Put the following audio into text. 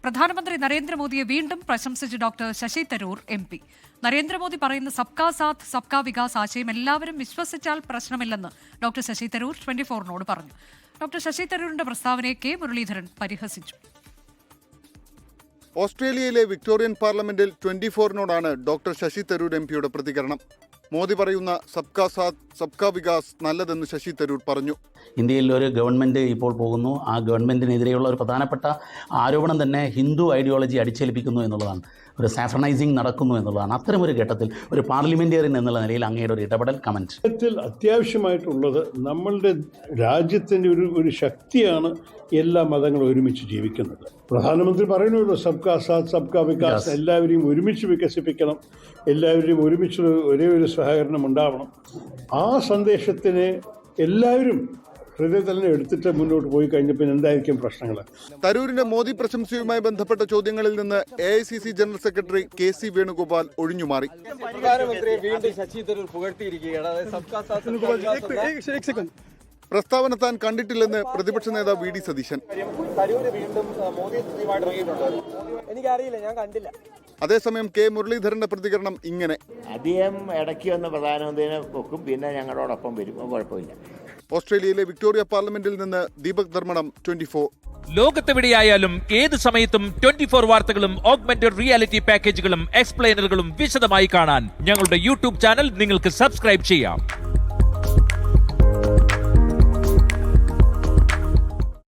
പ്രധാനമന്ത്രി നരേന്ദ്രമോദിയെ വീണ്ടും പ്രശംസിച്ച് ഡോക്ടർ ശശി തരൂർ MP. നരേന്ദ്രമോദി പറയുന്ന സബ്കാ സാത്ത് സബ്കാ വികാസ് ആശയം എല്ലാവരും വിശ്വസിച്ചാൽ പ്രശ്നമില്ലെന്ന് ഡോക്ടർ ശശി തരൂർ 24നോട് പറഞ്ഞു. ഡോക്ടർ ശശി തരൂരിന്റെ പ്രസ്താവനയെ കെ മുരളീധരൻ പരിഹസിച്ചു. ഓസ്ട്രേലിയയിലെ വിക്ടോറിയൻ പാർലമെന്റിൽ 24നോടാണ് ഡോക്ടർ ശശി തരൂർ MPയുടെ പ്രതികരണം. മോദി പറയുന്ന സബ്കാ സാത്ത് സബ്കാ വികാസ് നല്ലതെന്ന് ശശി തരൂർ പറഞ്ഞു. ഇന്ത്യയിൽ ഒരു ഗവൺമെൻറ് ഇപ്പോൾ പോകുന്നു. ആ ഗവൺമെൻറ്റിനെതിരെയുള്ള ഒരു പ്രധാനപ്പെട്ട ആരോപണം തന്നെ ഹിന്ദു ഐഡിയോളജി അടിച്ചേൽപ്പിക്കുന്നു എന്നുള്ളതാണ്. ഒരു സാഫ്രണൈസിങ് നടക്കുന്നു എന്നുള്ളതാണ്. അത്തരമൊരു ഘട്ടത്തിൽ ഒരു പാർലമെൻറ്റേറിയൻ എന്നുള്ള നിലയിൽ അങ്ങയുടെ ഒരു ഇടപെടൽ കമൻറ്റ്. അത്യാവശ്യമായിട്ടുള്ളത് നമ്മളുടെ രാജ്യത്തിൻ്റെ ഒരു ശക്തിയാണ് എല്ലാ മതങ്ങളും ഒരുമിച്ച് ജീവിക്കുന്നത്. പ്രധാനമന്ത്രി പറയുന്നുള്ളൂ സബ്കാ സാത്ത് സബ്കാ വികാസ്, എല്ലാവരെയും ഒരുമിച്ച് വികസിപ്പിക്കണം, എല്ലാവരെയും ഒരുമിച്ച് ഒരേ ഒരു സഹകരണം ഉണ്ടാവണം. ആ സന്ദേശത്തിന് എല്ലാവരും ഹൃദയത്തിൽ തന്നെ എടുത്തിട്ട് മുന്നോട്ട് പോയി കഴിഞ്ഞപ്പോൾ എന്തായിരിക്കും പ്രശ്നങ്ങൾ? തരൂരിന്റെ മോദി പ്രശംസയുമായി ബന്ധപ്പെട്ട ചോദ്യങ്ങളിൽ നിന്ന് AICC general secretary KC Venugopal ഒഴിഞ്ഞുമാറി. പ്രസ്താവന താൻ കണ്ടിട്ടില്ലെന്ന് പ്രതിപക്ഷ നേതാവ് VD സതീശൻ. എനിക്കറിയില്ല, ഞാൻ കണ്ടില്ല. അതേസമയം കെ മുരളീധരന്റെ പ്രതികരണം ഇങ്ങനെ: അദ്ദേഹം ഇടയ്ക്ക് വന്ന് പ്രധാനമന്ത്രിനെ വെക്കും, പിന്നെ ഞങ്ങളോടൊപ്പം വരും, കുഴപ്പമില്ല. ഓസ്ട്രേലിയയിലെ വിക്ടോറിയ പാർലമെന്റിൽ നിന്ന് ദീപക് ധർമ്മടം, 24. ലോകത്തെവിടെയായാലും ഏത് സമയത്തും 24 വാർത്തകളും ഓഗ്മെന്റഡ് റിയാലിറ്റി പാക്കേജുകളും എക്സ്പ്ലെയിനറുകളും വിശദമായി കാണാൻ ഞങ്ങളുടെ YouTube ചാനൽ നിങ്ങൾക്ക് സബ്സ്ക്രൈബ് ചെയ്യാം.